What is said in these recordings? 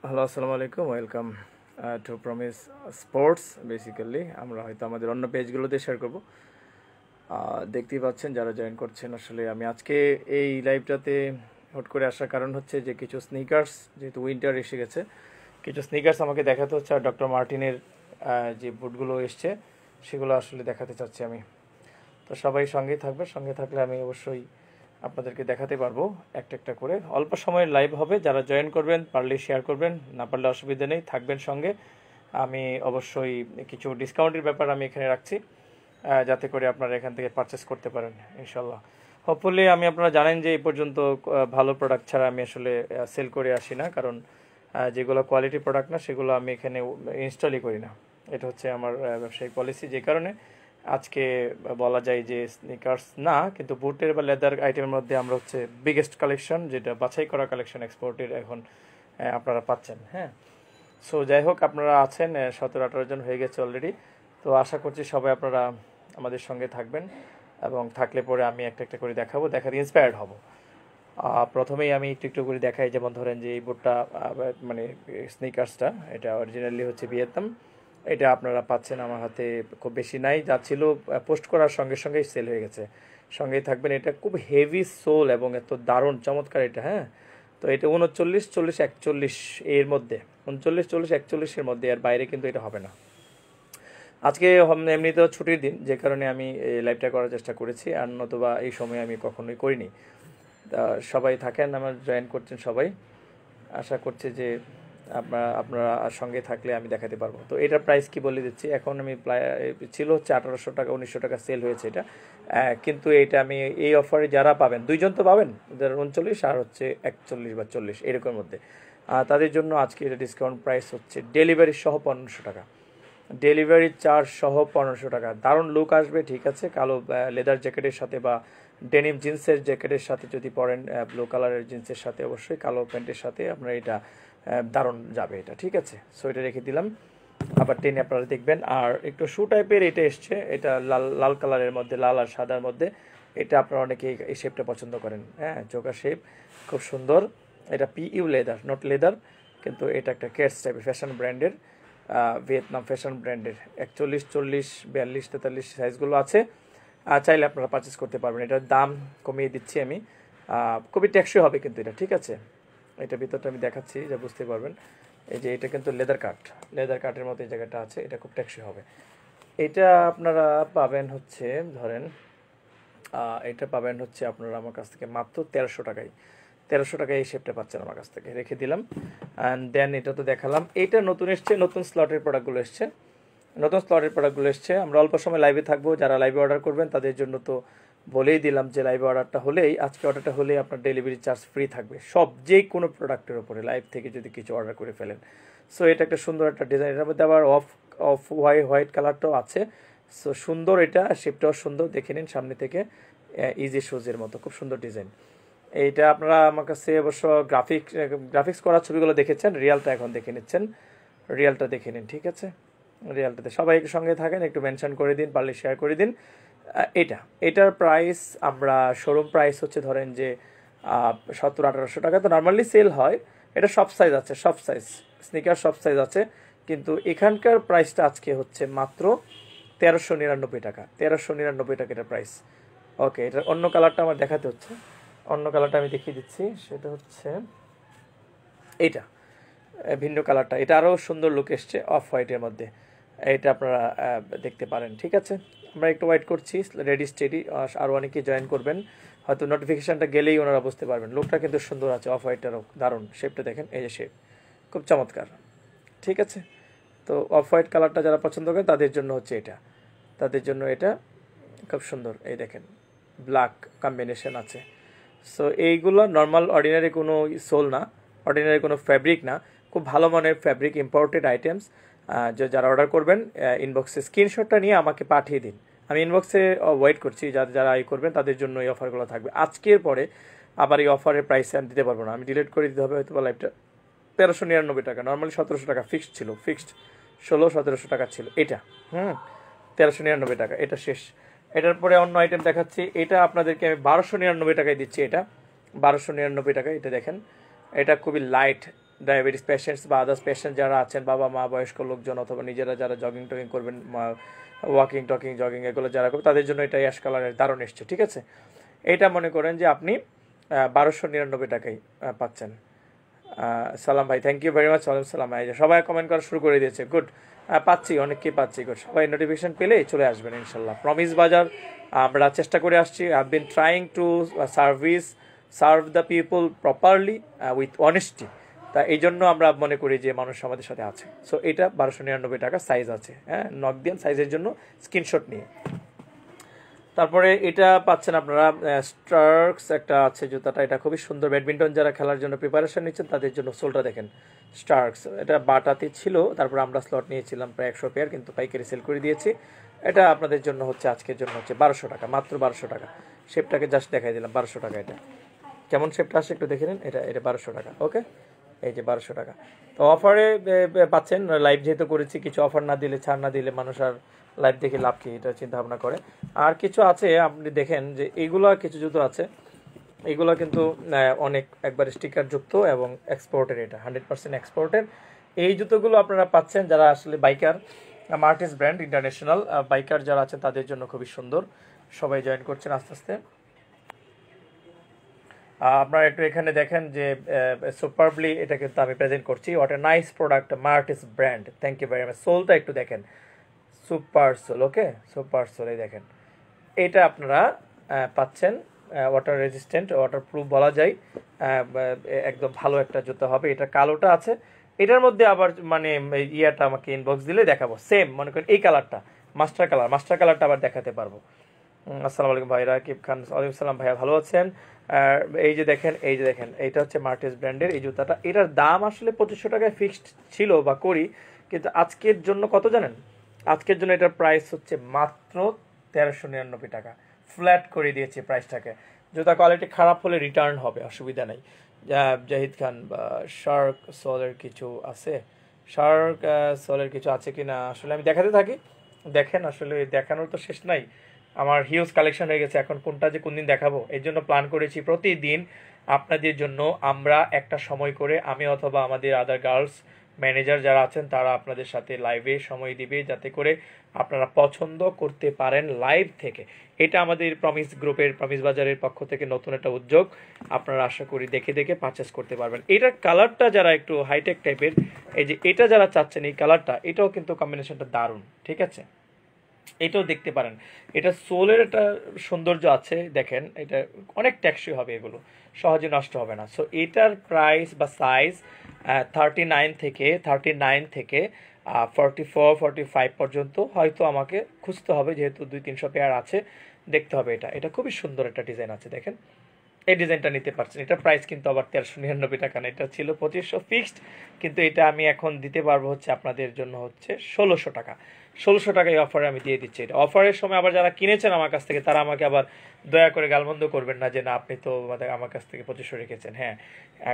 Hello, আসসালামু আলাইকুম। Welcome to promise sports. Basically আমরা হয়তো আমাদের অন্য পেজগুলোতে শেয়ার করব। দেখতেই পাচ্ছেন যারা জয়েন করছেন, আসলে আমি আজকে এই লাইভটাতে হুট করে আসার কারণ হচ্ছে যে কিছু স্নিকার্স, যেহেতু উইন্টার এসে গেছে, কিছু স্নিকার্স আমাকে দেখাতে হচ্ছে। আর ডক্টর মার্টিনের যে বুটগুলো এসছে সেগুলো আসলে দেখাতে চাচ্ছি আমি। তো সবাই সঙ্গেই থাকবে, সঙ্গে থাকলে আমি অবশ্যই আপনাদেরকে দেখাতে পারবো একটা একটা করে। অল্প সময়ের লাইভ হবে, যারা জয়েন করবেন পারলে শেয়ার করবেন, না পারলে অসুবিধা নেই, থাকবেন সঙ্গে। আমি অবশ্যই কিছু ডিসকাউন্টের ব্যাপার আমি এখানে রাখছি, যাতে করে আপনারা এখান থেকে পারচেস করতে পারেন ইনশাল্লাহ। হোপফুলি আমি আপনারা জানেন যে এই পর্যন্ত ভালো প্রোডাক্ট ছাড়া আমি আসলে সেল করে আসি না, কারণ যেগুলো কোয়ালিটি প্রোডাক্ট না সেগুলো আমি এখানে ইনস্টলই করি না। এটা হচ্ছে আমার ব্যবসায়িক পলিসি, যে কারণে আজকে বলা যায় যে স্নিকার্স না, কিন্তু বুটের বা লেদার আইটেমের মধ্যে আমরা হচ্ছে বিগেস্ট কালেকশন, যেটা বাছাই করা কালেকশন এক্সপোর্টের এখন আপনারা পাচ্ছেন। হ্যাঁ, সো যাই হোক, আপনারা আছেন 17-18 জন হয়ে গেছে অলরেডি। তো আশা করছি সবাই আপনারা আমাদের সঙ্গে থাকবেন, এবং থাকলে পরে আমি একটা একটা করে দেখাতে ইন্সপায়ার্ড হব। প্রথমেই আমি একটু একটু করে দেখাই। যেমন ধরেন যে এই বুটটা, মানে স্নিকার্সটা, এটা অরিজিনালি হচ্ছে ভিয়েতনাম। এটা আপনারা পাচ্ছেন আমার হাতে, খুব বেশি নাই, যা ছিল পোস্ট করার সঙ্গে সঙ্গেই সেল হয়ে গেছে। সঙ্গেই থাকবেন। এটা খুব হেভি সোল এবং এত দারুণ চমৎকার এটা। হ্যাঁ, তো এটা 39, 40, 41 এর মধ্যে, 39, 40, 41-এর মধ্যে, আর বাইরে কিন্তু এটা হবে না। আজকে এমনিতেও ছুটির দিন, যে কারণে আমি এই লাইভটা করার চেষ্টা করেছি, আর নতুবা এই সময় আমি কখনোই করিনি। সবাই থাকেন, আমার জয়েন করছেন সবাই। আশা করছি যে আপনারা সঙ্গে থাকলে আমি দেখাতে পারবো। তো এটার প্রাইস কি বলে দিচ্ছি। এখন আমি ছিল হচ্ছে 1800 টাকা, 1900 টাকা সেল হয়েছে এটা। কিন্তু এটা আমি এই অফারে যারা পাবেন, দুইজন তো পাবেন, যারা 39 আর হচ্ছে 41 বা 40 এরকম মধ্যে, তাদের জন্য আজকে এটা ডিসকাউন্ট প্রাইস হচ্ছে ডেলিভারি সহ 1500 টাকা। ডেলিভারি চার্জ সহ 1500 টাকা। দারুণ লুক আসবে, ঠিক আছে। কালো লেদার জ্যাকেটের সাথে বা ডেনিম জিন্সের জ্যাকেটের সাথে যদি পরেন, ব্লু কালারের জিন্সের সাথে, অবশ্যই কালো প্যান্টের সাথে আপনার এটা দারুণ যাবে এটা, ঠিক আছে। সো এটা রেখে দিলাম, আবার টেনে আপনারা দেখবেন। আর একটু শু টাইপের এটা এসছে, এটা লাল লাল কালারের মধ্যে, লাল আর সাদার মধ্যে। এটা আপনারা অনেকেই এই শেপটা পছন্দ করেন। হ্যাঁ, চোখা শেপ, খুব সুন্দর। এটা পিইউ লেদার, নট লেদার, কিন্তু এটা একটা কেটস টাইপের ফ্যাশন ব্র্যান্ডের, ভিয়েতনাম ফ্যাশন ব্র্যান্ডের। 41, 40, 42, 43 সাইজগুলো আছে। চাইলে আপনারা পারচেস করতে পারবেন। এটার দাম কমিয়ে দিচ্ছি আমি, খুবই টেকসই হবে কিন্তু এটা, ঠিক আছে। এটা ভিতরটা আমি দেখাচ্ছি, যা বুঝতে পারবেন। এই যে এটা কিন্তু লেদার কাটের মতো এই জায়গাটা আছে, এটা খুব টেকসই হবে। এটা আপনারা পাবেন হচ্ছে, ধরেন এটা পাবেন হচ্ছে আপনারা আমার কাছ থেকে মাত্র 1300 টাকায়। 1300 টাকায় এই শেপটা পাচ্ছেন আমার কাছ থেকে, রেখে দিলাম। অ্যান্ড দেন এটা তো দেখালাম। এটা নতুন এসছে, নতুন স্লটের প্রোডাক্টগুলো এসছে। আমরা অল্প সময় লাইভে থাকবো, যারা লাইভে অর্ডার করবেন তাদের জন্য তো বলেই দিলাম যে লাইভে অর্ডারটা হলেই, আজকে অর্ডারটা হলেই আপনার ডেলিভারি চার্জ ফ্রি থাকবে সব, যে কোনো প্রোডাক্টের ওপরে লাইভ থেকে যদি কিছু অর্ডার করে ফেলেন। সো এটা একটা সুন্দর একটা ডিজাইন। এটার মধ্যে আবার অফ হোয়াইট কালারটাও আছে। সো সুন্দর, এটা শেপটাও সুন্দর, দেখে নিন সামনে থেকে, ইজি শুজের মতো, খুব সুন্দর ডিজাইন। এইটা আপনারা আমার কাছে অবশ্য গ্রাফিক্স করা ছবিগুলো দেখেছেন, রিয়ালটা এখন দেখে নিচ্ছেন। রিয়ালটা দেখে নিন, ঠিক আছে। রিয়ালটাতে সবাই সঙ্গে থাকেন, একটু মেনশন করে দিন, পারলে শেয়ার করে দিন। এটার প্রাইস, আমরা শোরুম প্রাইস হচ্ছে ধরেন যে 1700-1800 টাকা তো নর্মালি সেল হয়। এটা সব সাইজ আছে, সব সাইজ স্নিকার সব সাইজ আছে, কিন্তু এখানকার প্রাইসটা আজকে হচ্ছে মাত্র 1399 টাকা। 1399 টাকা এটার প্রাইস। ওকে, এটার অন্য কালারটা আমার দেখাতে হচ্ছে, অন্য কালারটা আমি দেখিয়ে দিচ্ছি। সেটা হচ্ছে এইটা, ভিন্ন কালারটা। এটা আরও সুন্দর লুক এসছে অফ হোয়াইটের মধ্যে, এটা আপনারা দেখতে পারেন, ঠিক আছে। আমরা একটু ওয়েট করছি, রেডি স্টেডি, আর অনেকেই জয়েন করবেন, হয়তো নোটিফিকেশানটা গেলেই ওনারা বুঝতে পারবেন। লুকটা কিন্তু সুন্দর আছে, অফ হোয়াইটটারও দারুণ, শেপটা দেখেন, এই যে শেপ, খুব চমৎকার, ঠিক আছে। তো অফ হোয়াইট কালারটা যারা পছন্দ করেন তাদের জন্য হচ্ছে এটা, খুব সুন্দর। এই দেখেন, ব্ল্যাক কম্বিনেশন আছে। সো এইগুলো নর্মাল অর্ডিনারি কোনো সোল না, অর্ডিনারি কোনো ফ্যাব্রিক না, খুব ভালো মানের ফ্যাব্রিক, ইম্পোর্টেড আইটেমস। যারা অর্ডার করবেন ইনবক্সে স্ক্রিনশটটা নিয়ে আমাকে পাঠিয়ে দিন, আমি ইনবক্সে ওয়েট করছি। যারা করবেন তাদের জন্য এই অফারগুলো থাকবে। আজকের পরে আবার এই অফারের প্রাইসে আমি দিতে পারবো না, আমি ডিলিট করে দিতে হবে হয়তো বা লাইভটা। 1399 টাকা, নর্মালি 1700 টাকা ফিক্সড ছিল, 1700 টাকা ছিল এটা। 1399 টাকা, এটা শেষ। এটার পরে অন্য আইটেম দেখাচ্ছি। এটা আপনাদেরকে আমি 1299 টাকায় দিচ্ছি। এটা 1299 টাকা, এটা দেখেন, এটা খুবই লাইট, ডায়াবেটিস পেশেন্টস বা আদার্স পেশেন্ট যারা আছেন, বাবা মা, বয়স্ক লোকজন, অথবা নিজেরা যারা জগিং টগিং করবেন, ওয়াকিং টকিং জগিং এগুলো যারা করবেন, তাদের জন্য এটা অ্যাশ কালারের দারুণ এসছে। ঠিক আছে, এটা মনে করেন যে আপনি 1299 টাকায় পাচ্ছেন। সালাম ভাই, থ্যাংক ইউ ভেরি মাচ। ওয়ালাইকুম সালাম ভাই, সবাই কমেন্ট করা শুরু করে দিয়েছে, গুড। পাচ্ছি, অনেককেই পাচ্ছি, গুড। সবাই নোটিফিকেশন পেলেই চলে আসবেন ইনশাল্লাহ। প্রমিস বাজার আমরা চেষ্টা করে আসছি, I have been trying to serve the people properly with honesty. তা এই জন্য আমরা মনে করি যে মানুষ আমাদের সাথে আছে। সো এটা 1299 টাকা সাইজ আছে, হ্যাঁ, নক দিন সাইজের জন্য স্ক্রিনশট নিয়ে। তারপরে এটা পাচ্ছেন আপনারা স্টার্কস একটা আছে জুতাটা, এটা খুবই সুন্দর। ব্যাডমিন্টন যারা খেলার জন্য প্রিপারেশন নিচ্ছেন তাদের জন্য সোলটা দেখেন, স্টার্কস। এটা বাটাতে ছিল, তারপর আমরা স্লট নিয়েছিলাম প্রায় 100 পেয়ার, কিন্তু পাইকারি সেল করে দিয়েছি। এটা আপনাদের জন্য হচ্ছে, আজকের জন্য হচ্ছে 1200 টাকা, মাত্র 1200 টাকা। শেপটাকে জাস্ট দেখাই দিলাম, 1200 টাকা। এটা কেমন শেপটা আসে একটু দেখে নিন। এটা 1200 টাকা, ওকে, এই যে 1200 টাকা। তো অফারে পাচ্ছেন, লাইভ যেহেতু করেছি, কিছু অফার না দিলে, ছাড় না দিলে মানুষ আর লাইভ দেখে লাভ কি, এটা চিন্তা ভাবনা করে। আর কিছু আছে আপনি দেখেন যে এইগুলা কিছু জুতো আছে, এইগুলো কিন্তু অনেক একবার স্টিকার যুক্ত এবং এক্সপোর্টের, এটা 100% এক্সপোর্টের। এই জুতোগুলো আপনারা পাচ্ছেন যারা আসলে বাইকার, মার্টিস ব্র্যান্ড ইন্টারন্যাশনাল বাইকার যারা আছেন তাদের জন্য খুবই সুন্দর। সবাই জয়েন করছেন আস্তে আস্তে। আপনারা একটু এখানে দেখেন যে সুপারবলি এটা কিন্তু আমি প্রেজেন্ট করছি। হোয়াট এ নাইস প্রোডাক্ট, মার্টিস brand, thank you very much. সোলটা একটু দেখেন, super sole, okay, super sole. এই দেখেন, এটা আপনারা পাচ্ছেন ওয়াটার রেজিস্ট্যান্ট, ওয়াটার প্রুফ বলা যায়, একদম ভালো একটা জুতো হবে। এটা কালোটা আছে, এটার মধ্যে আবার মানে ইয়াটা আমাকে ইনবক্স দিলে দেখাবো। সেম মনে করেন এই কালারটা মাস্টার কালারটা আবার দেখাতে পারবো। আসসালামু আলাইকুম ভাই রাকিব খান। ওয়ালাইকুম সালাম ভাইয়া, ভালো আছেন? এই যে দেখেন, এইটা হচ্ছে মার্টিস ব্র্যান্ডের এই জুতাটা। এটার দাম আসলে 2500 টাকায় ফিক্সড ছিল বা করি, কিন্তু আজকের জন্য কত জানেন? আজকের জন্য এটার প্রাইস হচ্ছে মাত্র 1399 টাকা, ফ্ল্যাট করে দিয়েছে প্রাইসটাকে। জুতা কোয়ালিটি খারাপ হলে রিটার্ন হবে, অসুবিধা নেই। জাহিদ খান, বা শার্ক সোলের কিছু আছে, শার্ক সোলের কিছু আছে কি না আসলে আমি দেখাতে থাকি, দেখেন আসলে দেখানোর তো শেষ নাই। আমার হিউজ কালেকশন হয়ে গেছে, এখন কোনটা যে কোন দিন দেখাবো, এই জন্য প্ল্যান করেছি প্রতিদিন আপনাদের জন্য আমরা একটা সময় করে, আমি অথবা আমাদের আদার গার্লস ম্যানেজার যারা আছেন তারা আপনাদের সাথে লাইভে সময় দিবে, যাতে করে আপনারা পছন্দ করতে পারেন লাইভ থেকে। এটা আমাদের প্রমিস গ্রুপের, প্রমিস বাজারের পক্ষ থেকে নতুন একটা উদ্যোগ। আপনারা আশা করি দেখে দেখে পারচেস করতে পারবেন। এটার কালারটা যারা একটু হাইটেক টাইপের, এই যে এটা যারা চাচ্ছেন এই কালারটা, এটাও কিন্তু কম্বিনেশনটা দারুণ, ঠিক আছে, এটাও দেখতে পারেন। এটা সোলের একটা সৌন্দর্য আছে, দেখেন এটা অনেক টেকসই হবে, এগুলো সহজে নষ্ট হবে না। সো এটার প্রাইস বা সাইজ 39 থেকে 44-45 পর্যন্ত হয়তো আমাকে খুঁজতে হবে, যেহেতু 200-300 পেয়ার আছে, দেখতে হবে। এটা খুবই সুন্দর একটা ডিজাইন আছে, দেখেন এই ডিজাইনটা নিতে পারছেন। এটার প্রাইস কিন্তু আবার 1399 টাকা না, এটা ছিল 2500 ফিক্সড, কিন্তু এটা আমি এখন দিতে পারবো হচ্ছে আপনাদের জন্য হচ্ছে 1600 টাকা। 1600 টাকা এই অফারে আমি দিয়ে দিচ্ছি। এটা অফারের সময় আবার যারা কিনেছেন আমার কাছ থেকে, তারা আমাকে আবার দয়া করে গালমন্দ করবেন না যে না আপনি তো আমার কাছ থেকে 2500 রেখেছেন। হ্যাঁ,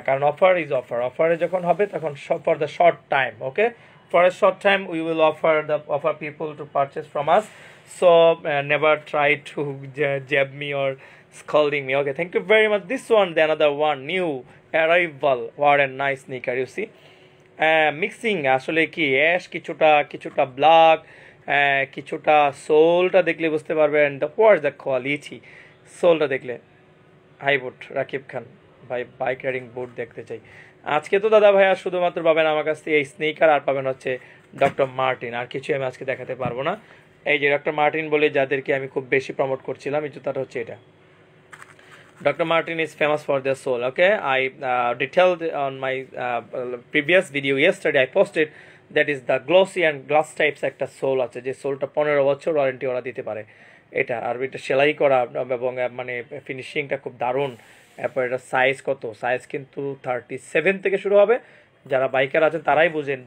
কারণ অফার ইজ অফার, অফারে যখন হবে তখন for the short time, okay, for a short time we will offer people to purchase from us. So never try to jab me or scolding me. Okay, thank you very much. This one, the another one, new arrival. What a nice sneaker, you see. Mixing আসলে কি ash, কিছুটা black, কিছুটা সোলটা দেখলে বুঝতে পারবেন what the quality. সোলটা দেখলে high বুট, রাকিব খান ভাই bike riding বুট দেখতে চাই। আজকে তো দাদা ভাইয়া শুধুমাত্র পাবেন আমার কাছ থেকে এই স্নিকার, আর পাবেন হচ্ছে ডক্টর মার্টিন, আর কিছু আমি আজকে দেখাতে পারবো না। এই যে ডক্টর মার্টিন বলে যাদেরকে আমি খুব বেশি প্রমোট করছিলাম, এই জুতাটা হচ্ছে এটা। Dr. Martin is famous for their sole. Okay, I detailed on my previous video yesterday. I posted that is the glossy and glass types একটা সোল আছে, যে সোলটা 15 বছর ওয়ারেন্টি ওরা দিতে পারে। এটা আর এটা সেলাই করা এবং মানে ফিনিশিংটা খুব দারুণ। এরপর এটা সাইজ কত, সাইজ কিন্তু 37 থেকে শুরু হবে। যারা বাইকার আছেন তারাই বুঝেন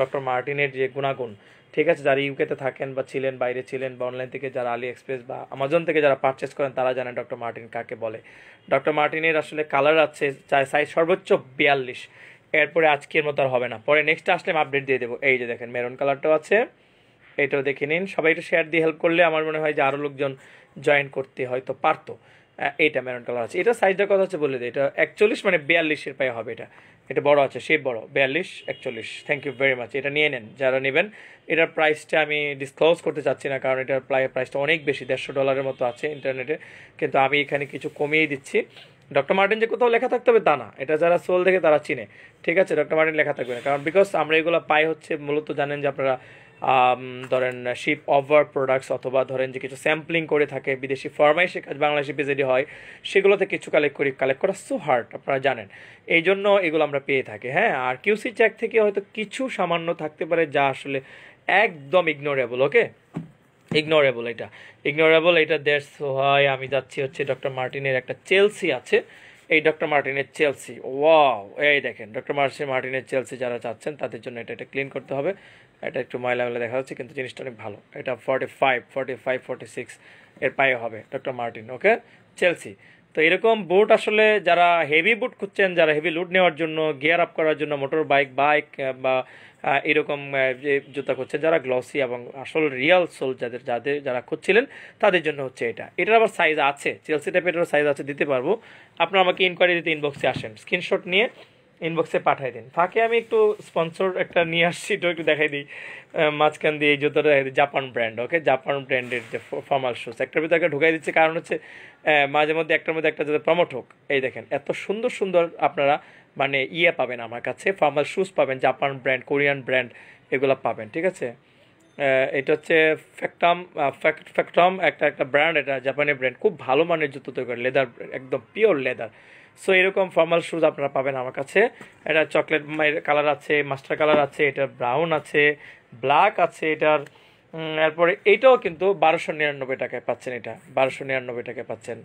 ডক্টর মার্টিনের যে গুণাগুণ, ঠিক আছে। যারা ইউকেতে থাকেন বা ছিলেন, বাইরে ছিলেন, বা অনলাইন থেকে যারা আলি এক্সপ্রেস বা আমাজন থেকে যারা পারচেস করেন, তারা জানেন ডক্টর মার্টিন কাকে বলে। ডক্টর মার্টিনের আসলে কালার আছে, সাইজ সর্বোচ্চ 42। এরপরে আজকের মতো আর হবে না, পরে নেক্সট আসলে আমি আপডেট দিয়ে দেবো। এই যে দেখেন মেরুন কালারটাও আছে, এটাও দেখে নিন। সবাই একটু শেয়ার দিয়ে হেল্প করলে আমার মনে হয় যে আরও লোকজন জয়েন করতে হয়তো পারতো। এইটা মেরুন কালার আছে, এটা সাইজটা কথা হচ্ছে বলে দিই, এটা 41 মানে 42-এর পায়ে হবে। এটা এটা বড় আছে, শেপ বড়, 42 41। থ্যাংক ইউ ভেরি মাচ, এটা নিয়ে নেন যারা নেবেন। এটার প্রাইসটা আমি ডিসক্লোজ করতে চাচ্ছি না, কারণ এটার প্রাইসটা অনেক বেশি, $150 মতো আছে ইন্টারনেটে, কিন্তু আমি এখানে কিছু কমিয়ে দিচ্ছি। ডক্টর মার্টিন যে কোথাও লেখা থাকতে হবে তা না, এটা যারা সোল দেখে তারা চিনে, ঠিক আছে? ডক্টর মার্টিন লেখা থাকবে না, কারণ বিকজ আমরা এগুলো পাই হচ্ছে মূলত, জানেন যে আপনারা ধরেন শিপ ওভার প্রোডাক্টস, অথবা ধরেন যে কিছু স্যাম্পলিং করে থাকে বিদেশি ফার্মাই, সে কাজ বাংলাদেশি পিজেডি হয়, সেগুলোতে কিছু কালেক্ট করা সো হার্ড, আপনারা জানেন, এই জন্য এগুলো আমরা পেয়ে থাকি। হ্যাঁ, আর কিউসি চেক থেকে হয়তো কিছু সামান্য থাকতে পারে যা আসলে একদম ইগনোরেবল। ওকে, ইগনোরেবল, এটা দ্যাটস হয়। আমি যাচ্ছি হচ্ছে ডক্টর মার্টিনের একটা চেলসি আছে, এই ডক্টর মার্টিনের চেলসি, ওয়াও, এই দেখেন ডক্টর মার্টিনের চেলসি যারা চাচ্ছেন তাদের জন্য এটা ক্লিন করতে হবে। এটা একটু ময়লা দেখা যাচ্ছে, কিন্তু জিনিসটা অনেক ভালো। এটা 45 46 এর পায়ে হবে ডক্টর মার্টিন। ওকে, চেলসি। তো এরকম বুট আসলে যারা হেভি বুট খুঁজছেন, যারা হেভি লুট নেওয়ার জন্য, গিয়ার আপ করার জন্য, মোটর বাইক বা এরকম যে জুতা খুঁজছেন, যারা গ্লসি এবং আসল রিয়াল সোল যারা খুঁজছিলেন, তাদের জন্য হচ্ছে এটার আবার সাইজ আছে, চেলসি টাইপের সাইজ আছে, দিতে পারবো। আপনারা আমাকে ইনকোয়ারি দিতে ইনবক্সে আসেন, স্ক্রিনশট নিয়ে ইনবক্সে পাঠিয়ে দিন। ফাঁকে আমি একটু স্পন্সর একটা নিয়ে আসছি, তো একটু দেখাই দিই। মাঝখান দিয়ে এই জুতোটা দেখাই দিই, জাপান ব্র্যান্ড। ওকে, জাপান ব্র্যান্ডের যে ফর্মাল শুজ, একটার ভিতরে একটা ঢুকাই দিচ্ছে, কারণ হচ্ছে মাঝে মধ্যে একটার মধ্যে একটা যাতে প্রমোট হোক। এই দেখেন এত সুন্দর সুন্দর আপনারা মানে পাবেন আমার কাছে, ফর্মাল শুজ পাবেন, জাপান ব্র্যান্ড, কোরিয়ান ব্র্যান্ড, এগুলো পাবেন, ঠিক আছে? এটা হচ্ছে ফ্যাক্টম একটা ব্র্যান্ড, এটা জাপানি ব্র্যান্ড, খুব ভালো মানের জুতো তৈরি করে, লেদার, একদম পিওর লেদার। সো এরকম ফর্মাল শুজ আপনারা পাবেন আমার কাছে। এটা চকলেট কালার আছে, মাস্টার কালার আছে, এটা ব্রাউন আছে, ব্ল্যাক আছে এটার। এরপরে এইটাও কিন্তু 1299 টাকায় পাচ্ছেন, এটা 1299 টাকায় পাচ্ছেন।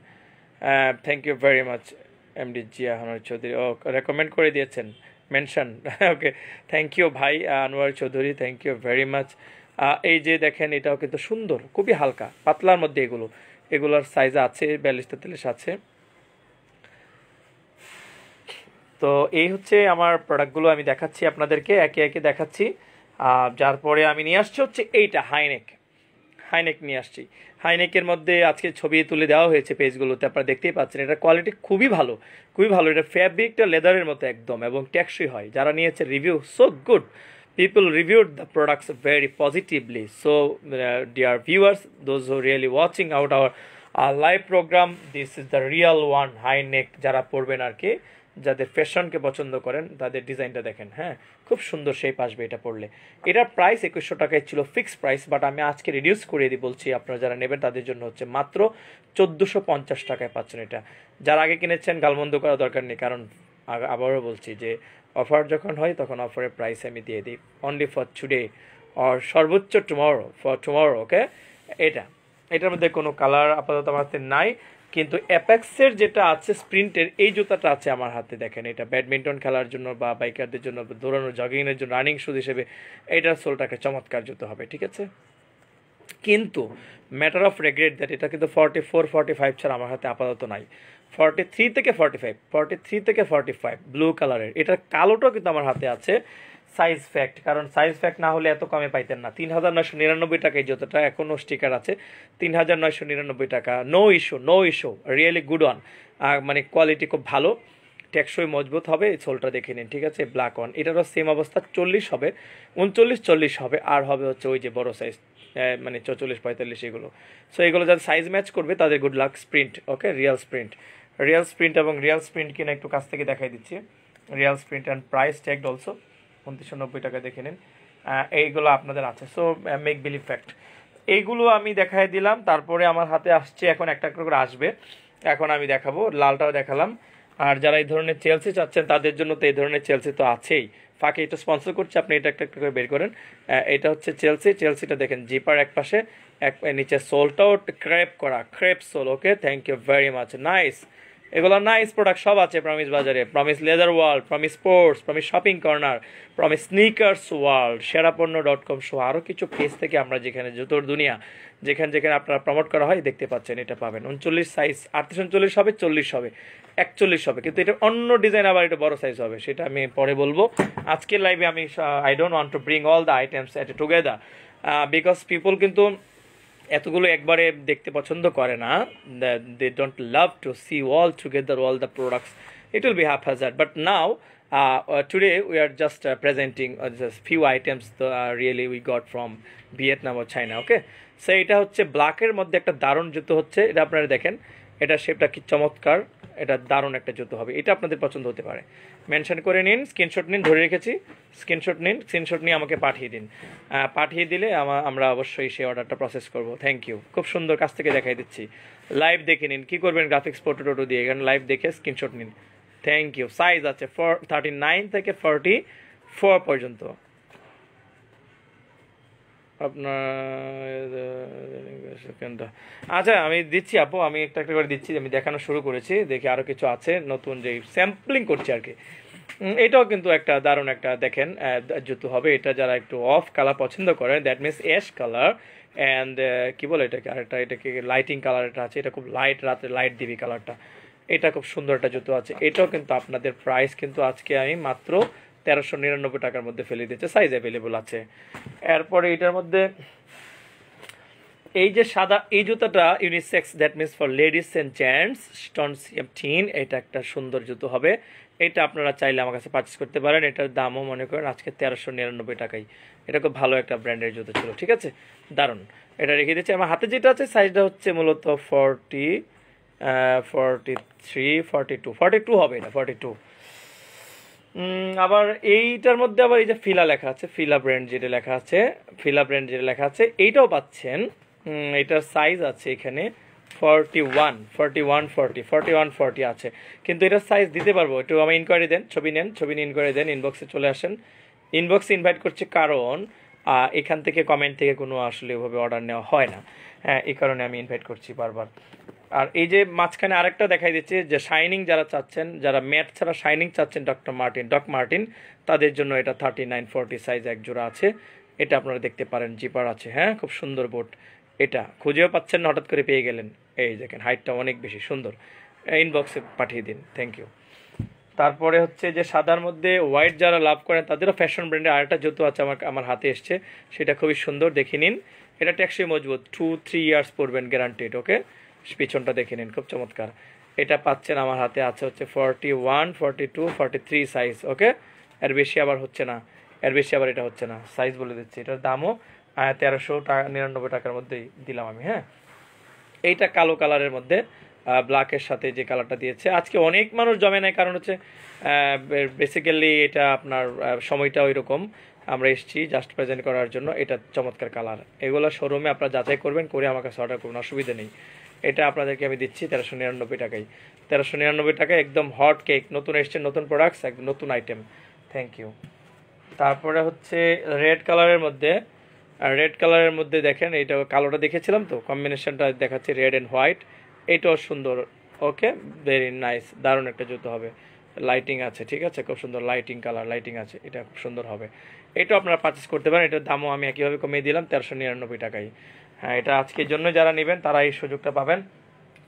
Thank you very much MD Zia Anwar Chowdhury, ও রেকমেন্ড করে দিয়েছেন, মেনশন। ওকে, থ্যাংক ইউ ভাই Anwar Chowdhury, thank you very much. এই যে দেখেন, এটাও কিন্তু সুন্দর, খুবই হালকা পাতলার মধ্যে, এগুলোর সাইজ আছে 42 43 আছে। তো এই হচ্ছে আমার প্রোডাক্টগুলো, আমি দেখাচ্ছি আপনাদেরকে, একে একে দেখাচ্ছি। যার পরে আমি নিয়ে আসছি হচ্ছে এইটা হাইনেক নিয়ে আসছি। হাইনেকের মধ্যে আজকে ছবি তুলে দেওয়া হয়েছে পেজগুলোতে, আপনারা দেখতেই পাচ্ছেন। এটা কোয়ালিটি খুবই ভালো, এটা ফ্যাব্রিকটা লেদারের মতো একদম, এবং টেকসই হয়। যারা নিয়েছে review so good, people reviewed the products very positively. So dear viewers, those who really watching out our live program, this is the real one, high neck যারা পরবেন আর কি, যাদের ফ্যাশনকে পছন্দ করেন, তাদের ডিজাইনটা দেখেন। হ্যাঁ, খুব সুন্দর শেপ আসবে এটা পরলে। এটার প্রাইস 2100 টাকায় ছিল ফিক্সড প্রাইস, বাট আমি আজকে রিডিউস করে দিই বলছি, আপনারা যারা নেবেন তাদের জন্য হচ্ছে মাত্র 1450 টাকায় পাচ্ছেন এটা। যারা আগে কিনেছেন গালমন্দ করা দরকার নেই, কারণ আবারও বলছি যে অফার যখন হয় তখন অফারের প্রাইস আমি দিয়ে দিই, অনলি ফর টুডে আর সর্বোচ্চ টুমরো। ওকে, এটার মধ্যে কোনো কালার আপাতত আমার হাতে নাই, কিন্তু অ্যাপেক্সের যেটা আছে স্প্রিন্টের, এই জুতাটা আছে আমার হাতে, দেখেন। এটা ব্যাডমিন্টন খেলার জন্য বা বাইকারদের জন্য, দৌড়ানো, জগিংয়ের জন্য, রানিং শুজ হিসেবে এটার সোলটাকে চমৎকার জুতো হবে, ঠিক আছে? কিন্তু ম্যাটার অফ রেগ্রেট দ্যাট এটা কিন্তু 44 45 ছাড়া আমার হাতে আপাতত নাই। 43 থেকে 45 ব্লু কালারের, এটার কালোটাও কিন্তু আমার হাতে আছে। সাইজ ফ্যাক্ট, কারণ সাইজ ফ্যাক্ট না হলে এত কমে পাইতেন না। 3999 টাকায় যতটা, এখনও স্টিকার আছে, 3999 টাকা। No issue, really good one, মানে কোয়ালিটি খুব ভালো, টেকসই মজবুত হবে। সোলটা দেখে নিন, ঠিক আছে? ব্ল্যাক ওয়ান, এটারও সেম অবস্থা, 40 হবে, 39 40 হবে, আর হবে হচ্ছে ওই যে বড় সাইজ, মানে 44 45 এগুলো। সো এগুলো যাদের সাইজ ম্যাচ করবে তাদের গুড লাক। স্প্রিন্ট, ওকে, রিয়াল স্প্রিন্ট এবং রিয়াল স্প্রিন্ট কিনা একটু কাছ থেকে দেখাই দিচ্ছি। Real sprint and price tagged also 2990 টাকা, দেখে নিন। এইগুলো আপনাদের আছে। সো মেক বিলিভ ফ্যাক্ট, এইগুলো আমি দেখাই দিলাম। তারপরে আমার হাতে আসছে, এখন একটা করে আসবে, এখন আমি দেখাবো। লালটাও দেখালাম। আর যারা এই ধরনের চেলসি চাচ্ছেন তাদের জন্য তো এই ধরনের চেলসি তো আছেই, ফাঁকে এটা স্পন্সর করছে, আপনি এটা একটা করে বের করেন। এটা হচ্ছে চেলসিটা দেখেন, জিপার এক পাশে, নিচে সোলটাও crepe sole. Okay, thank you very much, nice. এগুলো নাইস প্রোডাক্ট সব আছে প্রমিস বাজারে, Promise leather world, Promise sports, Promise shopping corner, Promise sneakers world, সেরাপণ্য.com সহ আরও কিছু পেজ থেকে আমরা যেখানে জুতোর দুনিয়া, যেখানে আপনারা প্রমোট করা হয়, দেখতে পাচ্ছেন। এটা পাবেন 39 সাইজ, 38 39 হবে, 40 হবে, 41 হবে, কিন্তু এটা অন্য ডিজাইন, আবার এটা বড় সাইজ হবে, সেটা আমি পরে বলবো। আজকের লাইভে আমি I don't want to bring all the items at together, because people কিন্তু এতগুলো একবারে দেখতে পছন্দ করে না। They don't love to see all together all the products, it will be haphazard. But now Today we are just presenting just few items really we got from Vietnam or China. Okay, so এটা হচ্ছে ব্ল্যাকের মধ্যে একটা দারুণ জুতো হচ্ছে, এটা আপনারা দেখেন, এটা শেপটা কি চমৎকার, এটা দারুণ একটা জুতো হবে, এটা আপনাদের পছন্দ হতে পারে। মেনশন করে নিন, স্ক্রিনশট নিন, ধরে রেখেছি, স্ক্রিনশট নিন, স্ক্রিনশট নিয়ে আমাকে পাঠিয়ে দিন। পাঠিয়ে দিলে আমরা অবশ্যই সেই অর্ডারটা প্রসেস করব। থ্যাংক ইউ, খুব সুন্দর, কাছ থেকে দেখাই দিচ্ছি, লাইভ দেখে নিন। কী করবেন, গ্রাফিক্স ফটো টোটো দিয়ে এখানে লাইভ দেখে স্ক্রিনশট নিন। Thank you. সাইজ আছে 39 থেকে 44 পর্যন্ত। আপনার আচ্ছা আমি দিচ্ছি আপু, আমি একটা একটা করে দিচ্ছি, আমি দেখানো শুরু করেছি, দেখি আরও কিছু আছে নতুন, যে স্যাম্পলিং করছি আর কি। এটাও কিন্তু একটা দারুণ একটা দেখেন জুতো হবে, এটা যারা একটু অফ কালার পছন্দ করে, that means ash colour and কি বলে এটাকে, আরেকটা এটাকে লাইটিং কালার এটা আছে, এটা খুব লাইট, রাতে লাইট দিবি কালারটা, এটা খুব সুন্দর একটা জুতো আছে। এটাও কিন্তু আপনাদের প্রাইস কিন্তু আজকে আমি মাত্র 1399 টাকার মধ্যে ফেলে দিচ্ছে, সাইজ অ্যাভেলেবল আছে। এরপরে এটার মধ্যে এই যে সাদা এই জুতোটা unisex, that means for ladies and gents, stone 17, এটা একটা সুন্দর জুতো হবে, এটা আপনারা চাইলে আমার কাছে পারচেস করতে পারেন। এটার দামও মনে করেন আজকে 1399 টাকাই, এটা খুব ভালো একটা ব্র্যান্ডের জুতো ছিল, ঠিক আছে, দারুণ। এটা রেখে দিচ্ছি। আমার হাতে যেটা আছে সাইজটা হচ্ছে মূলত 43, 42 হবে, এটা 42। আবার এইটার মধ্যে আবার এই যে ফিলা লেখা আছে, ফিলা ব্র্যান্ড যেটা লেখা আছে, ফিলা ব্র্যান্ড যেটা লেখা আছে, এইটাও পাচ্ছেন। এটার সাইজ আছে এখানে 41, 40 আছে, কিন্তু এটার সাইজ দিতে পারবো, একটু আমি ইনকোয়ারি দেন, ছবি নেন, ছবি নিয়ে ইনকোয়ারি দেন, ইনবক্সে চলে আসেন। ইনবক্সে ইনভাইট করছে কারণ এখান থেকে কমেন্ট থেকে কোনো আসলে ওভাবে অর্ডার নেওয়া হয় না, হ্যাঁ, এই কারণে আমি ইনভাইট করছি বারবার। আর এই যে মাঝখানে আরেকটা দেখাই দিচ্ছে, যে শাইনিং যারা চাচ্ছেন, যারা ম্যাট ছাড়া শাইনিং চাচ্ছেন, ডক মার্টিন, তাদের জন্য এটা 39, 40 সাইজ এক জোড়া আছে, এটা আপনারা দেখতে পারেন, জিপার আছে, হ্যাঁ, খুব সুন্দর বোট, এটা খুঁজেও পাচ্ছেন না, হঠাৎ করে পেয়ে গেলেন, এই দেখেন হাইটটা অনেক বেশি সুন্দর, ইনবক্সে পাঠিয়ে দিন, থ্যাংক ইউ। তারপরে হচ্ছে যে সাদার মধ্যে হোয়াইট যারা লাভ করেন, তাদেরও ফ্যাশন ব্র্যান্ডের আরেকটা জুতো আছে, আমার হাতে এসছে, সেটা খুবই সুন্দর, দেখে নিন, এটা টেকসই মজবুত, 2-3 ইয়ার্স পরবেন গ্যারান্টেড। ওকে, পিছনটা দেখে নিন, খুব চমৎকার, এটা পাচ্ছেন আমার হাতে আছে হচ্ছে 41, 42, 43 সাইজ। ওকে, এর বেশি আবার হচ্ছে না, এর বেশি আবার এটা হচ্ছে না, সাইজ বলে দিচ্ছি, এটার দামও 1399 টাকার মধ্যেই দিলাম আমি। হ্যাঁ, এইটা কালো কালারের মধ্যে ব্ল্যাকের সাথে যে কালারটা দিয়েছে, আজকে অনেক মানুষ জমে নেয়, কারণ হচ্ছে বেসিক্যালি এটা আপনার সময়টা ওই রকম, আমরা এসেছি জাস্ট প্রেজেন্ট করার জন্য। এটা চমৎকার কালার, এগুলো শোরুমে আপনারা যাচাই করবেন, করে আমার কাছে অর্ডার করুন, অসুবিধা নেই। এটা আপনাদেরকে আমি দিচ্ছি 1399 টাকায়, 1399 টাকায় একদম হট কেক, নতুন এসছে, নতুন প্রোডাক্টস, একদম নতুন আইটেম, থ্যাংক ইউ। তারপরে হচ্ছে রেড কালারের মধ্যে দেখেন, এইটা কালোটা দেখেছিলাম তো, কম্বিনেশনটা দেখাচ্ছি রেড অ্যান্ড হোয়াইট, এটাও সুন্দর। ওকে, ভেরি নাইস, দারুণ একটা জুতো হবে, লাইটিং আছে, ঠিক আছে, খুব সুন্দর লাইটিং কালার, লাইটিং আছে, এটা খুব সুন্দর হবে, এটাও আপনারা পারচেস করতে পারেন। এটার দামও আমি একইভাবে কমিয়ে দিলাম 1399 টাকায়। হ্যাঁ, এটা আজকের জন্য যারা নেবেন তারা এই সুযোগটা পাবেন,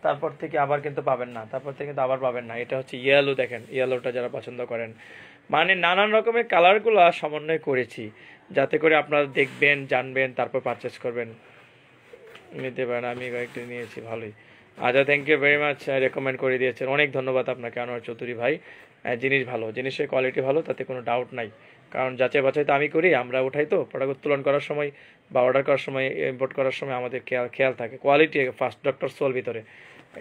তারপর থেকে আবার কিন্তু পাবেন না, তারপর থেকে কিন্তু আবার পাবেন না। এটা হচ্ছে ইয়েলো, দেখেন ইয়েলোটা যারা পছন্দ করেন, মানে নানান রকমের কালারগুলো সমন্বয় করেছি, যাতে করে আপনারা দেখবেন, জানবেন, তারপর পারচেস করবেন, নিতে পারেন। আমি কয়েকটি নিয়েছি, ভালোই। আচ্ছা, thank you very much, recommend করে দিয়েছেন, অনেক ধন্যবাদ আপনাকে আনোয়ার চৌধুরী ভাই। জিনিস ভালো, জিনিসের কোয়ালিটি ভালো, তাতে কোনো ডাউট নাই, কারণ যাচাই বাছাই তো আমি করি, আমরা উঠাই তো প্রোডাক্ট উত্তোলন করার সময় বা অর্ডার করার সময়, ইম্পোর্ট করার সময় আমাদের খেয়াল থাকে, কোয়ালিটি ফার্স্ট। ডক্টর সোল ভিতরে,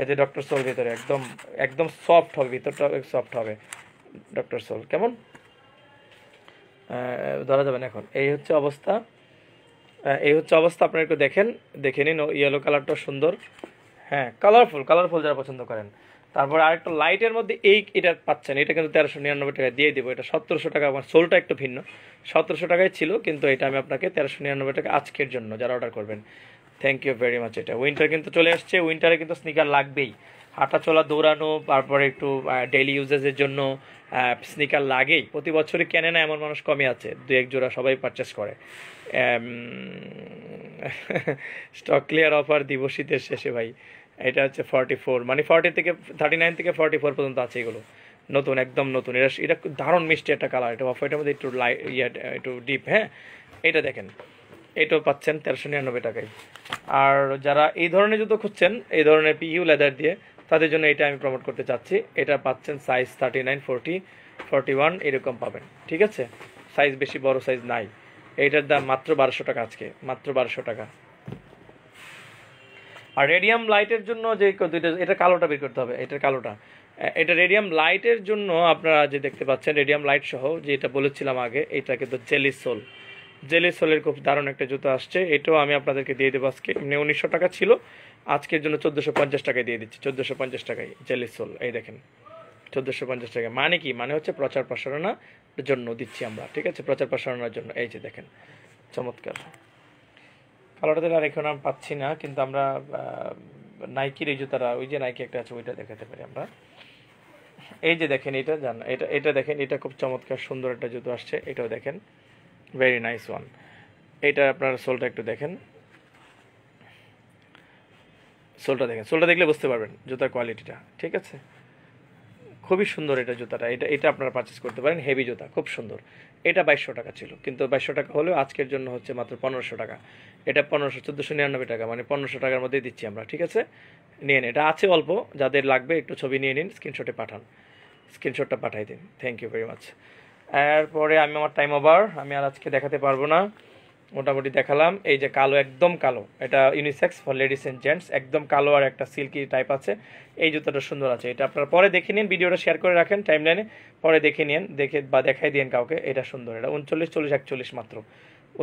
এতে ডক্টর সোল ভিতরে একদম একদম সফট হবে, ভিতরটা সফট হবে, ডক্টর সোল কেমন ধরা যাবে না এখন। এই হচ্ছে অবস্থা, আপনারা একটু দেখে নিন, ইয়েলো কালারটা সুন্দর, হ্যাঁ, কালারফুল যারা পছন্দ করেন। তারপর আরেকটা লাইটের মধ্যে এটা পাচ্ছেন, এটা কিন্তু 1399 টাকায় দিয়ে দিব, এটা 1700 টাকা, আমার সোলটা একটু ভিন্ন, 1700 টাকায় ছিল, কিন্তু এটা আমি আপনাকে 1399 টাকা আজকের জন্য যারা অর্ডার করবেন, থ্যাংক ইউ ভেরি মাচ। এটা উইন্টার কিন্তু চলে আসছে, উইন্টারে কিন্তু স্নিকার লাগবেই, হাঁটা চলা, দৌড়ানো, তারপরে একটু ডেইলি ইউজেসের জন্য স্নিকার লাগেই, প্রতি বছরই কেনে না এমন মানুষ কমই আছে, 2-1 জোড়া সবাই পারচেস করে। স্টক ক্লিয়ার অফার দিব শীতের শেষে ভাই, এটা হচ্ছে 44, মানে 39 থেকে 44 পর্যন্ত আছে, এগুলো নতুন, একদম নতুন, এটা দারুণ মিষ্টি একটা কালার, এটা অফ হোয়াইটের মধ্যে একটু একটু ডিপ। হ্যাঁ, এটা দেখেন, এটাও পাচ্ছেন 1399 টাকায়। আর যারা এই ধরনের জুতো খুঁজছেন, এই ধরনের পিইউ লেদার দিয়ে, তাদের জন্য এটা আমি প্রমোট করতে চাচ্ছি, এটা পাচ্ছেন সাইজ 39, 40, 41 এরকম পাবেন, ঠিক আছে? সাইজ বেশি বড় সাইজ নাই। এইটার দাম মাত্র 1200 টাকা, আজকে মাত্র 1200 টাকা। আর রেডিয়াম লাইটের জন্য যে দুইটা, এটা কালোটা বের করতে হবে, এটার কালোটা, এটা রেডিয়াম লাইটের জন্য আপনারা যে দেখতে পাচ্ছেন রেডিয়াম লাইট সহ, যেটা বলেছিলাম আগে, এটা কিন্তু জেলি সোল, জেলি সোলের খুব দারুণ একটা জুতো আসছে। এটাও আমি আপনাদেরকে দিয়ে দেবো আজকে। এমনি 1900 টাকা ছিল, আজকের জন্য 1450 টাকায় দিয়ে দিচ্ছি, 1450 টাকায় জেলি সোল। এই দেখেন 1450 টাকা। মানে কি, মানে হচ্ছে প্রচার প্রসারণার জন্য দিচ্ছি আমরা, ঠিক আছে? প্রচার প্রসারণার জন্য। এই যে দেখেন, চমৎকার কালোটা দিলে আর এখন আমি পাচ্ছি না, কিন্তু আমরা নাইকির এই জুতারা, ওই যে নাইকি একটা আছে, ওইটা দেখাতে পারি আমরা। এই যে দেখেন, এটা জান, এটা দেখেন, এটা খুব চমৎকার সুন্দর একটা জুতো আসছে, এটাও দেখেন, ভেরি নাইস ওয়ান। এটা আপনার সোলটা একটু দেখেন, সোলটা দেখেন, সোলটা দেখলে বুঝতে পারবেন জুতার কোয়ালিটিটা, ঠিক আছে? খুবই সুন্দর এটা জুতাটা, এটা আপনারা পারচেস করতে পারেন, হেভি জুতা, খুব সুন্দর। এটা 2200 টাকা ছিল, কিন্তু 2200 টাকা হলেও আজকের জন্য হচ্ছে মাত্র 1500 টাকা। এটা 1499 টাকা, মানে 1500 টাকার মধ্যেই দিচ্ছি আমরা, ঠিক আছে? নিয়ে নিন, এটা আছে অল্প, যাদের লাগবে একটু ছবি নিয়ে নিন, স্ক্রিনশটে পাঠান, স্ক্রিনশটটা পাঠাই দিন। Thank you very much. এরপরে আমার টাইম ওভার, আমি আর আজকে দেখাতে পারবো না, মোটামুটি দেখালাম। এই যে কালো, একদম কালো, এটা unisex for ladies and gents, একদম কালো আর একটা সিল্কি টাইপ আছে। এই জুতাটা সুন্দর আছে, এটা আপনারা পরে দেখে নিন, ভিডিওটা শেয়ার করে রাখেন টাইমলাইনে, পরে দেখে নিন, দেখে বা দেখাই দিন কাউকে। এটা সুন্দর, এটা 39, 40, 41 মাত্র,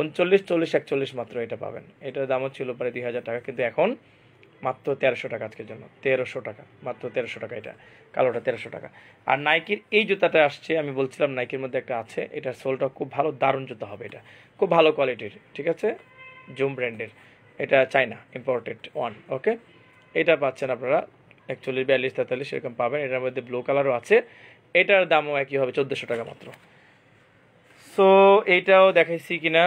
39, 40, 41 মাত্র এটা পাবেন। এটার দামও ছিল প্রায় 2000 টাকা, কিন্তু এখন মাত্র 1300 টাকা আজকের জন্য, 1300 টাকা, মাত্র 1300 টাকা। এটা কালোটা 1300 টাকা। আর নাইকির এই জুতাটা আসছে, আমি বলছিলাম নাইকির মধ্যে একটা আছে, এটার সোলটা খুব ভালো, দারুণ জুতা হবে, এটা খুব ভালো কোয়ালিটির, ঠিক আছে? জুম ব্র্যান্ডের, এটা চাইনা ইম্পোর্টেড ওয়ান, ওকে? এটা পাচ্ছেন আপনারা 41, 42, 43 এরকম পাবেন। এটার মধ্যে ব্লু কালারও আছে, এটার দামও একই হবে, 1400 টাকা মাত্র। সো এইটাও দেখাইছি কিনা,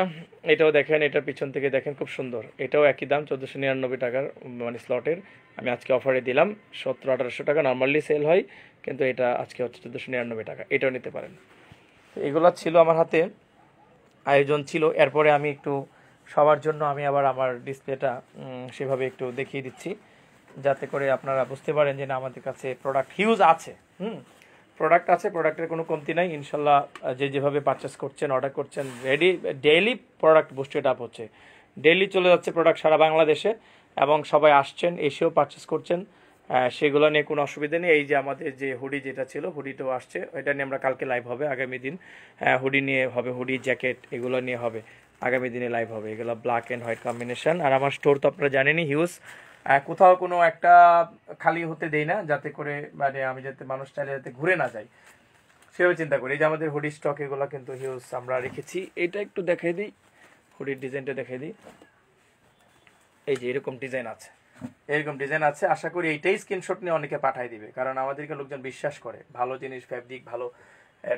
এটাও দেখেন, এটার পিছন থেকে দেখেন, খুব সুন্দর, এটাও একই দাম, 1499 টাকার, মানে স্লটের। আমি আজকে অফারে দিলাম 1700-1800 টাকা, নর্মালি সেল হয়, কিন্তু এটা আজকে হচ্ছে 1499 টাকা, এটাও নিতে পারেন। এগুলো ছিল আমার হাতে, আয়োজন ছিল। এরপরে আমি একটু সবার জন্য আমি আবার আমার ডিসপ্লেটা সেভাবে একটু দেখিয়ে দিচ্ছি, যাতে করে আপনারা বুঝতে পারেন যে না, আমাদের কাছে প্রোডাক্ট হিউজ আছে, প্রোডাক্ট আছে, প্রোডাক্টের কোনো কমতি নাই ইনশাল্লাহ। যে যেভাবে পারচেস করছেন, অর্ডার করছেন, ready, daily product boosted up হচ্ছে, ডেইলি চলে যাচ্ছে প্রোডাক্ট সারা বাংলাদেশে, এবং সবাই আসছেন, এসেও পারচেস করছেন, সেগুলো নিয়ে কোনো অসুবিধা নেই। এই যে আমাদের যে হুডি যেটা ছিল, হুডিটাও আসছে, এটা নিয়ে আমরা কালকে লাইভ হবে, আগামী দিন হুডি নিয়ে হবে, হুডি জ্যাকেট এগুলো নিয়ে হবে, আগামী দিনে লাইভ হবে। এগুলো ব্ল্যাক অ্যান্ড হোয়াইট কম্বিনেশন। আর আমার স্টোর তো আপনারা জানেনই, হিউজ, কোথাও কোনো একটা খালি হতে দেই না, যাতে করে মানে আমি যাতে মানুষ চাইলে যাতে ঘুরে না যায়, সেভাবে চিন্তা করি। এই যে আমাদের হুডি স্টক, এগুলো কিন্তু হিউজ আমরা রেখেছি। এটা একটু দেখাই দিই, হুডির ডিজাইনটা দেখাই দিই। এই যে এরকম ডিজাইন আছে, এরকম ডিজাইন আছে। আশা করি এইটাই স্ক্রিনশট নিয়ে অনেকে পাঠাই দিবে, কারণ আমাদেরকে লোকজন বিশ্বাস করে, ভালো জিনিস, ফ্যাব্রিক ভালো,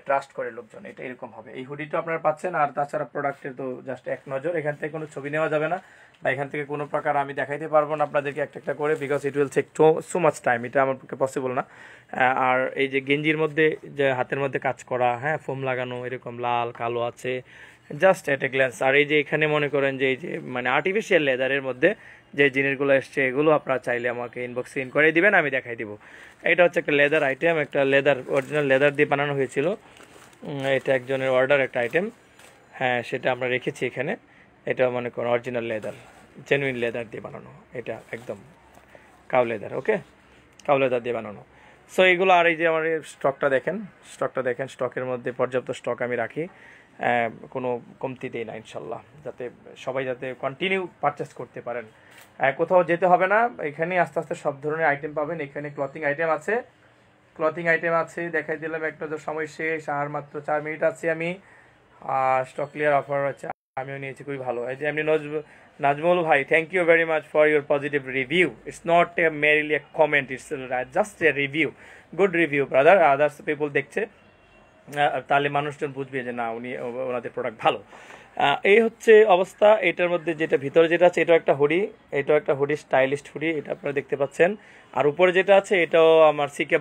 ট্রাস্ট করে লোকজন। এটা এরকম হবে, এই হুডিটা আপনারা পাচ্ছেন। আর তাছাড়া প্রোডাক্টের তো জাস্ট এক নজর, এখান থেকে কোনো ছবি নেওয়া যাবে না, বা এখান থেকে কোনো প্রকার আমি দেখাইতে পারবো না আপনাদেরকে একটা একটা করে, because it will take so much time, এটা আমার পক্ষে পসিবল না। আর এই যে গেঞ্জির মধ্যে যে হাতের মধ্যে কাজ করা, হ্যাঁ, ফোম লাগানো, এরকম লাল কালো আছে, জাস্ট এট এ গ্ল্যান্স। আর এই যে এখানে মনে করেন যে এই যে মানে আর্টিফিশিয়াল লেদারের মধ্যে যে জিনিসগুলো এসছে, এগুলো আপনারা চাইলে আমাকে ইনবক্সে ইন করে দিবেন, আমি দেখাই দিব। এটা হচ্ছে একটা লেদার আইটেম, একটা লেদার, অরিজিনাল লেদার দিয়ে বানানো হয়েছিল, এটা একজনের অর্ডার একটা আইটেম, হ্যাঁ, সেটা আমরা রেখেছি এখানে। এটা মনে করুন অরিজিনাল লেদার, জেনুইন লেদার দিয়ে বানানো, এটা একদম কাউ লেদার, ওকে, কাউ লেদার দিয়ে বানানো। সো এইগুলো। আর এই যে আমার স্টকটা দেখেন, স্টকটা দেখেন, স্টকের মধ্যে পর্যাপ্ত স্টক আমি রাখি, কোনো কমতি দেই না ইনশাল্লাহ, যাতে সবাই যাতে কন্টিনিউ পারচেস করতে পারেন, কোথাও যেতে হবে না। এখানে আস্তে আস্তে সব ধরনের আইটেম পাবেন। এখানে ক্লথিং আইটেম আছে, ক্লথিং আইটেম আছে, দেখাই দিলাম একটা, তো সময় শেষ, আর মাত্র 4 মিনিট আছে। আমি স্টক ক্লিয়ার অফার হচ্ছে, আমিও নিয়েছি, খুবই ভালো। এই যে এমনি নাজমুল ভাই, thank you very much for your positive review. It's not a merely a comment, it's just a review, good review brother. Others people দেখছে, তাহলে মানুষজন বুঝবে যে না, ওনাদের প্রোডাক্ট ভালো। এই হচ্ছে অবস্থা। এটার মধ্যে যেটা ভিতরে যেটা আছে, এটাও একটা হুডি, এটাও একটা হুডি, স্টাইলিস্ট হুডি, এটা আপনারা দেখতে পাচ্ছেন। আর উপরে যেটা আছে, এটাও আমার সিকে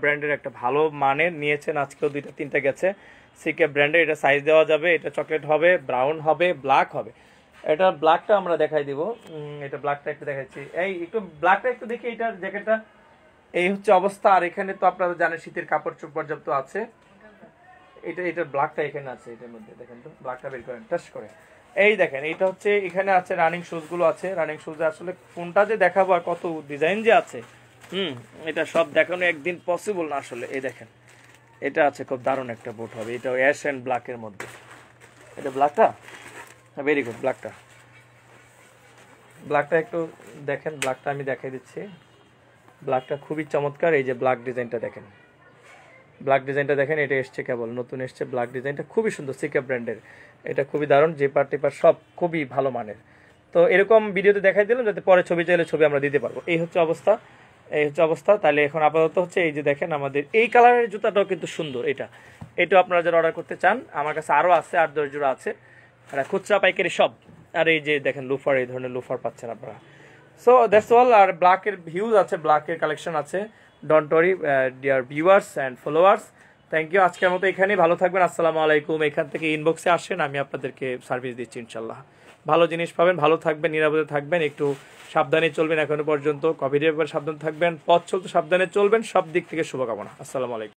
ব্র্যান্ডের একটা ভালো মানের নিয়েছেন, আজকেও 2-3টা গেছে, সিকে ব্র্যান্ডের। এটা সাইজ দেওয়া যাবে, এটা চকলেট হবে, ব্রাউন হবে, ব্ল্যাক হবে। এটা ব্ল্যাকটা আমরা দেখাই দিব, এটা ব্ল্যাকটা একটু দেখাচ্ছি, এই একটু ব্ল্যাকটা একটু দেখি, এটার জ্যাকেটটা এই হচ্ছে অবস্থা। আর এখানে তো আপনারা জানেন শীতের কাপড় চোপড় পর্যাপ্ত আছে, এটা ব্ল্যাকটা এখানে আছে, এটার মধ্যে দেখেন তো, ব্ল্যাকটা বের করেন টাচ করে। এই দেখেন এইটা হচ্ছে এখানে আছে রানিং শুজগুলো আছে, রানিং শুজে আসলে কোনটা যে দেখাবো আর কত ডিজাইন যে আছে, এটা সব দেখানো একদিন পসিবল না আসলে। এই দেখেন এটা আছে, খুব দারুণ একটা বুট হবে, এটা অ্যাশ অ্যান্ড ব্ল্যাকের মধ্যে। এটা ব্ল্যাকটা, হ্যাঁ ভেরি গুড। ব্ল্যাকটা একটু দেখেন, ব্ল্যাকটা আমি দেখাই দিচ্ছি। ব্ল্যাকটা খুবই চমৎকার। এই যে ব্ল্যাক ডিজাইনটা দেখেন, ব্ল্যাক ডিজাইনটা দেখেন, এটা এসছে কেবল নতুন এসছে ব্ল্যাক ডিজাইনটা, খুবই সুন্দর, সিকা ব্র্যান্ডের। এটা খুবই দারুণ, জেপার টেপার সব খুবই ভালো মানের। তো এরকম ভিডিওতে দেখাই দিলাম যাতে পরে ছবি চাইলে ছবি আমরা দিতে পারবো। এই হচ্ছে অবস্থা। তাহলে এখন আপাতত হচ্ছে এই যে দেখেন আমাদের এই কালারের জুতাটাও কিন্তু সুন্দর। এটা আপনারা যারা অর্ডার করতে চান, আমার কাছে আরও আছে, 8-10 জোড়া আছে, এটা খুচরা পাইকারি সব। আর এই যে দেখেন লুফার, এই ধরনের লুফার পাচ্ছেন আপনারা। So that's all. আর ব্ল্যাকের হিউজ আছে, ব্ল্যাকের কালেকশন আছে। Don't worry dear viewers and followers, thank you. আজকের মতো এখানেই, ভালো থাকবেন, আসসালামু আলাইকুম। এখান থেকে ইনবক্সে আসেন, আমি আপনাদেরকে সার্ভিস দিচ্ছি ইনশাল্লাহ। ভালো জিনিস পাবেন, ভালো থাকবেন, নিরাপদে থাকবেন, একটু সাবধানে চলবেন। এখনো পর্যন্ত কোভিডের ব্যাপারে সাবধান থাকবেন, পথ চলতে সাবধানে চলবেন, সব দিক থেকে শুভকামনা। আসসালামু আলাইকুম।